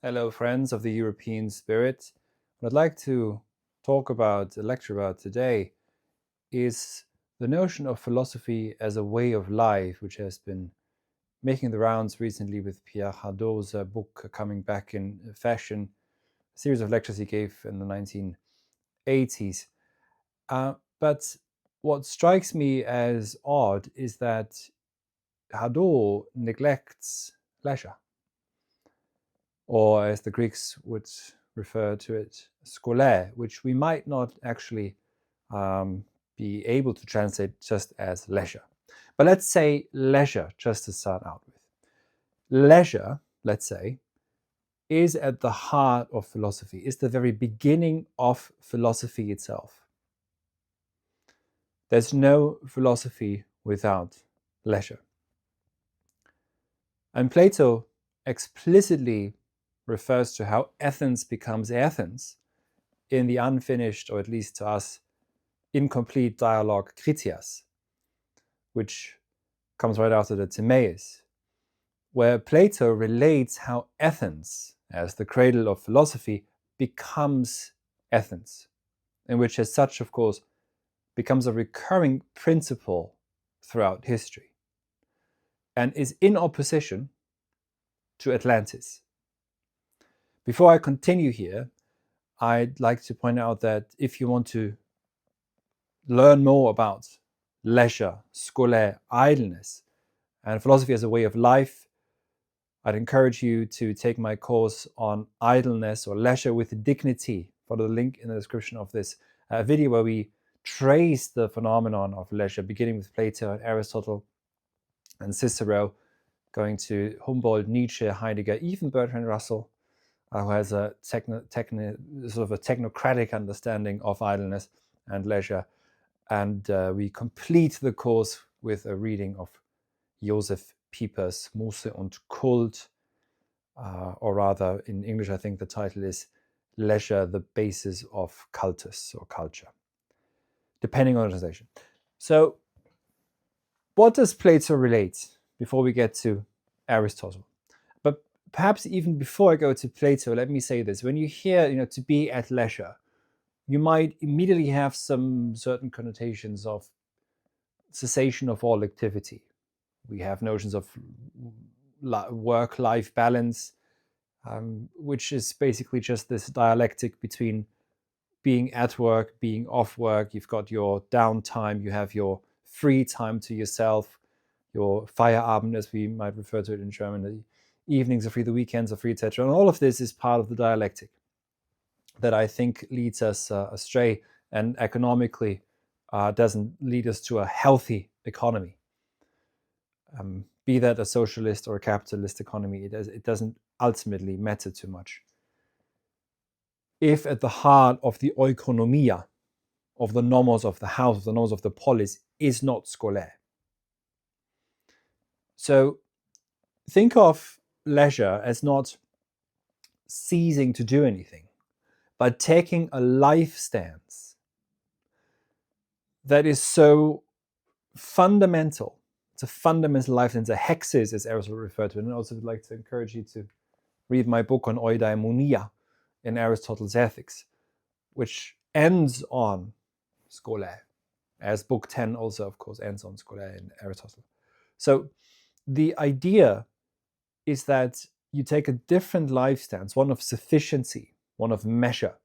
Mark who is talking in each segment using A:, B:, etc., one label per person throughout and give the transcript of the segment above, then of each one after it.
A: Hello, friends of the European spirit. What I'd like to lecture about today, is the notion of philosophy as a way of life, which has been making the rounds recently with Pierre Hadot's book coming back in fashion, a series of lectures he gave in the 1980s. But what strikes me as odd is that Hadot neglects leisure, or as the Greeks would refer to it, scholé, which we might not actually be able to translate just as leisure. But let's say leisure, just to start out with. Leisure, let's say, is at the heart of philosophy, is the very beginning of philosophy itself. There's no philosophy without leisure. And Plato explicitly refers to how Athens becomes Athens in the unfinished, or at least to us, incomplete dialogue Critias, which comes right after the Timaeus, where Plato relates how Athens, as the cradle of philosophy, becomes Athens, and which as such, of course, becomes a recurring principle throughout history, and is in opposition to Atlantis. Before I continue here, I'd like to point out that if you want to learn more about leisure, scholé, idleness, and philosophy as a way of life, I'd encourage you to take my course on idleness or leisure with dignity. Follow the link in the description of this video, where we trace the phenomenon of leisure, beginning with Plato and Aristotle and Cicero, going to Humboldt, Nietzsche, Heidegger, even Bertrand Russell, who has a sort of a technocratic understanding of idleness and leisure. And we complete the course with a reading of Josef Pieper's Muße und Kult, or rather, in English, I think the title is Leisure, the Basis of Cultus or Culture, depending on organization. So, what does Plato relate before we get to Aristotle? But perhaps even before I go to Plato, let me say this. When you hear, to be at leisure, you might immediately have some certain connotations of cessation of all activity. We have notions of work-life balance, which is basically just this dialectic between being at work, being off work. You've got your downtime, you have your free time to yourself, your Feierabend, as we might refer to it in German. The evenings are free, the weekends are free, etc. And all of this is part of the dialectic that I think leads us astray, and economically doesn't lead us to a healthy economy. Be that a socialist or a capitalist economy, it doesn't ultimately matter too much. If at the heart of the oikonomia, of the nomos of the house, of the nomos of the polis, is not scholé. So think of leisure as not ceasing to do anything, but taking a life stance that is so fundamental. It's a fundamental life stance, a hexis, as Aristotle referred to it. And I also would like to encourage you to read my book on eudaimonia in Aristotle's Ethics, which ends on scholé, as book 10 also, of course, ends on scholé in Aristotle. So the idea is that you take a different life stance, one of sufficiency, one of measure,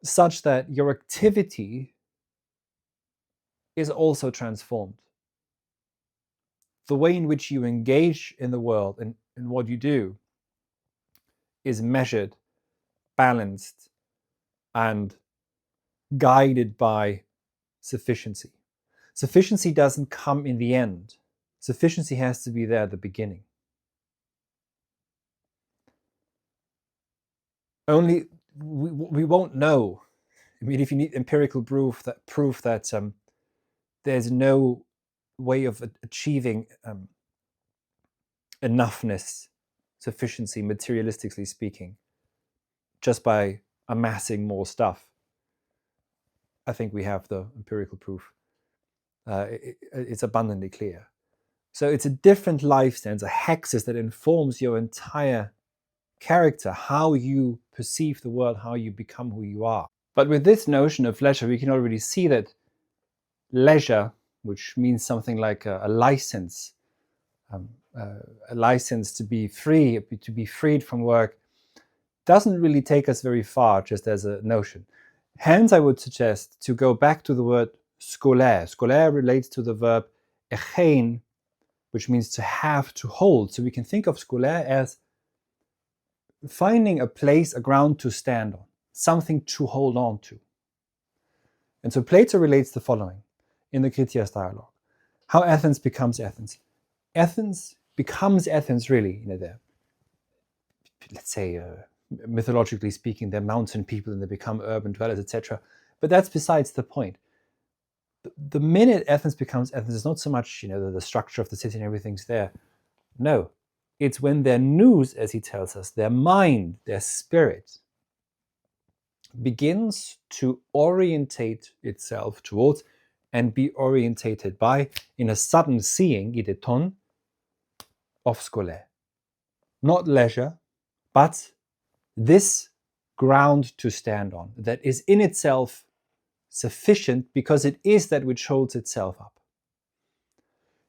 A: such that your activity is also transformed. The way in which you engage in the world and in what you do is measured, balanced, and guided by sufficiency. Sufficiency doesn't come in the end. Sufficiency has to be there at the beginning. Only we won't know. I mean, if you need empirical proof that there's no way of achieving enoughness, sufficiency, materialistically speaking, just by amassing more stuff, I think we have the empirical proof. It's abundantly clear. So it's a different life stance, a hexis that informs your entire character, how you perceive the world, how you become who you are. But with this notion of leisure, we can already see that leisure, which means something like a license, a license to be free, to be freed from work, doesn't really take us very far just as a notion. Hence, I would suggest to go back to the word scholé. Scholé relates to the verb echein, which means to have, to hold. So we can think of scholé as finding a place, a ground to stand on, something to hold on to. And so Plato relates the following in the Critias dialogue. How Athens becomes Athens. Athens becomes Athens really, let's say, mythologically speaking, they're mountain people and they become urban dwellers, etc. But that's besides the point. The minute Athens becomes Athens, it's not so much, the structure of the city and everything's there. No, it's when their nous, as he tells us, their mind, their spirit, begins to orientate itself towards and be orientated by, in a sudden seeing, ideton, of scholé. Not leisure, but this ground to stand on that is in itself sufficient because it is that which holds itself up.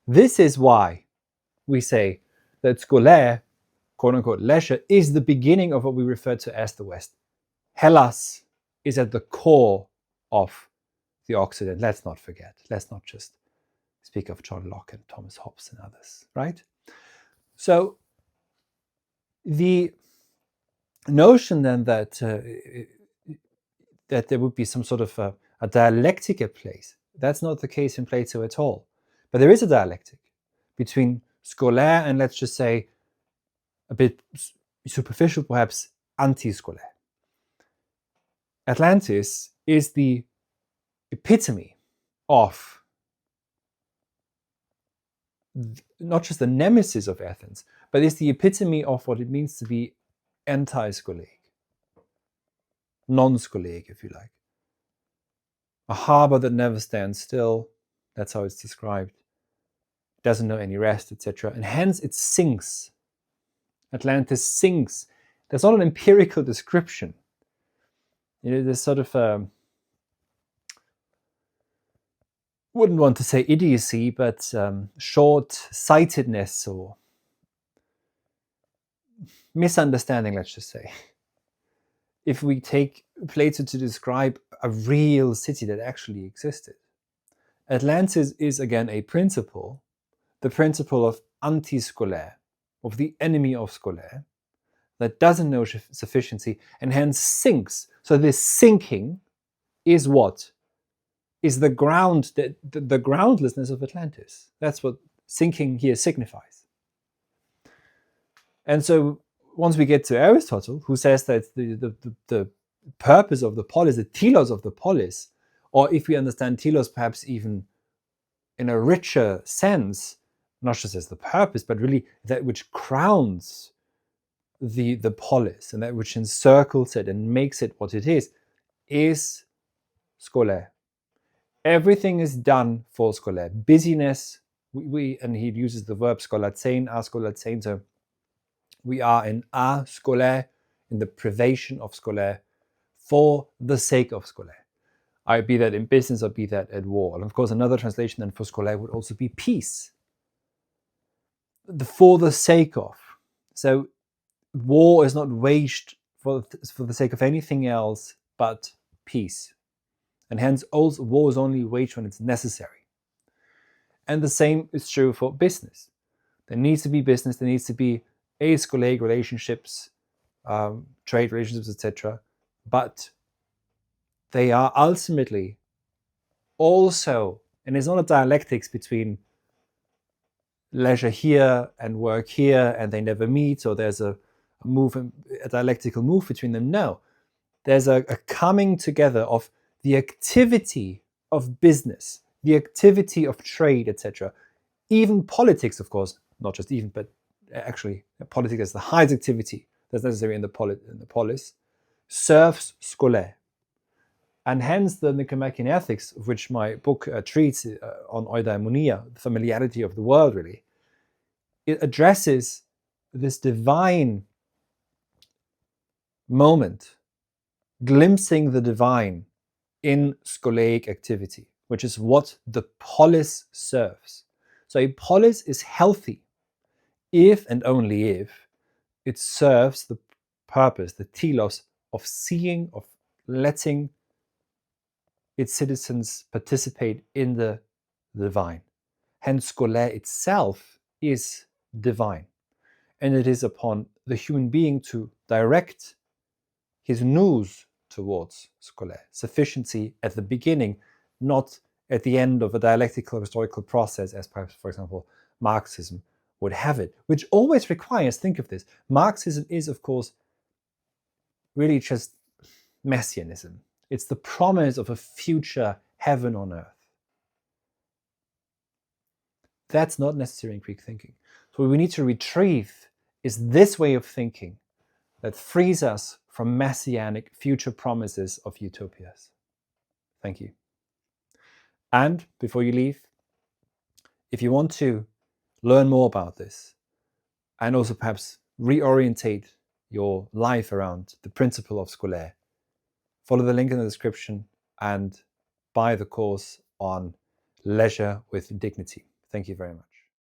A: This is why we say that scholé, quote unquote, leisure, is the beginning of what we refer to as the West. Hellas is at the core of the Occident. Let's not forget. Let's not just speak of John Locke and Thomas Hobbes and others, right? So the notion then that there would be some sort of a dialectic at place, that's not the case in Plato at all. But there is a dialectic between scholé and, let's just say, a bit superficial perhaps, anti-scholé. Atlantis is the epitome of not just the nemesis of Athens, but is the epitome of what it means to be anti-scholastic, non-scholastic, if you like. A harbor that never stands still, that's how it's described, doesn't know any rest, etc. And hence it sinks. Atlantis sinks. There's not an empirical description. There's sort of wouldn't want to say idiocy, but short-sightedness or misunderstanding, let's just say. If we take Plato to describe a real city that actually existed. Atlantis is again a principle, the principle of anti-scholé, of the enemy of scholé, that doesn't know sufficiency and hence sinks. So this sinking is what? Is the ground, the groundlessness of Atlantis. That's what sinking here signifies. And so once we get to Aristotle, who says that the purpose of the polis, the telos of the polis, or if we understand telos perhaps even in a richer sense, not just as the purpose, but really that which crowns the polis and that which encircles it and makes it what it is scholé. Everything is done for scholé. Busyness, and he uses the verb scholatzein, a scholatzein, so we are in a scholé, in the privation of scholé, for the sake of scholé. Be that in business or be that at war. And of course, another translation then for scholé would also be peace. For the sake of. So war is not waged for the sake of anything else but peace. And hence, war is only waged when it's necessary. And the same is true for business. There needs to be business, there needs to be scholastic relationships, trade relationships, etc. But they are ultimately also, and it's not a dialectics between leisure here and work here, and they never meet, or there's a dialectical move between them. No, there's a coming together of the activity of business, the activity of trade, etc. Even politics, of course, not just even, but actually politics is the highest activity that's necessary in the polis, serves scholé. And hence the Nicomachean Ethics, of which my book treats on eudaimonia, the familiarity of the world really, it addresses this divine moment, glimpsing the divine in scholastic activity, which is what the polis serves. So a polis is healthy if and only if it serves the purpose, the telos, of seeing, of letting its citizens participate in the divine. Hence, scholé itself is divine. And it is upon the human being to direct his nous towards scholé. Sufficiency at the beginning, not at the end of a dialectical historical process, as perhaps, for example, Marxism would have it, which always requires, think of this, Marxism is, of course, really just messianism. It's the promise of a future heaven on earth. That's not necessary in Greek thinking. So what we need to retrieve is this way of thinking that frees us from messianic future promises of utopias. Thank you. And before you leave, if you want to learn more about this and also perhaps reorientate your life around the principle of scholé, follow the link in the description and buy the course on leisure with dignity. Thank you very much.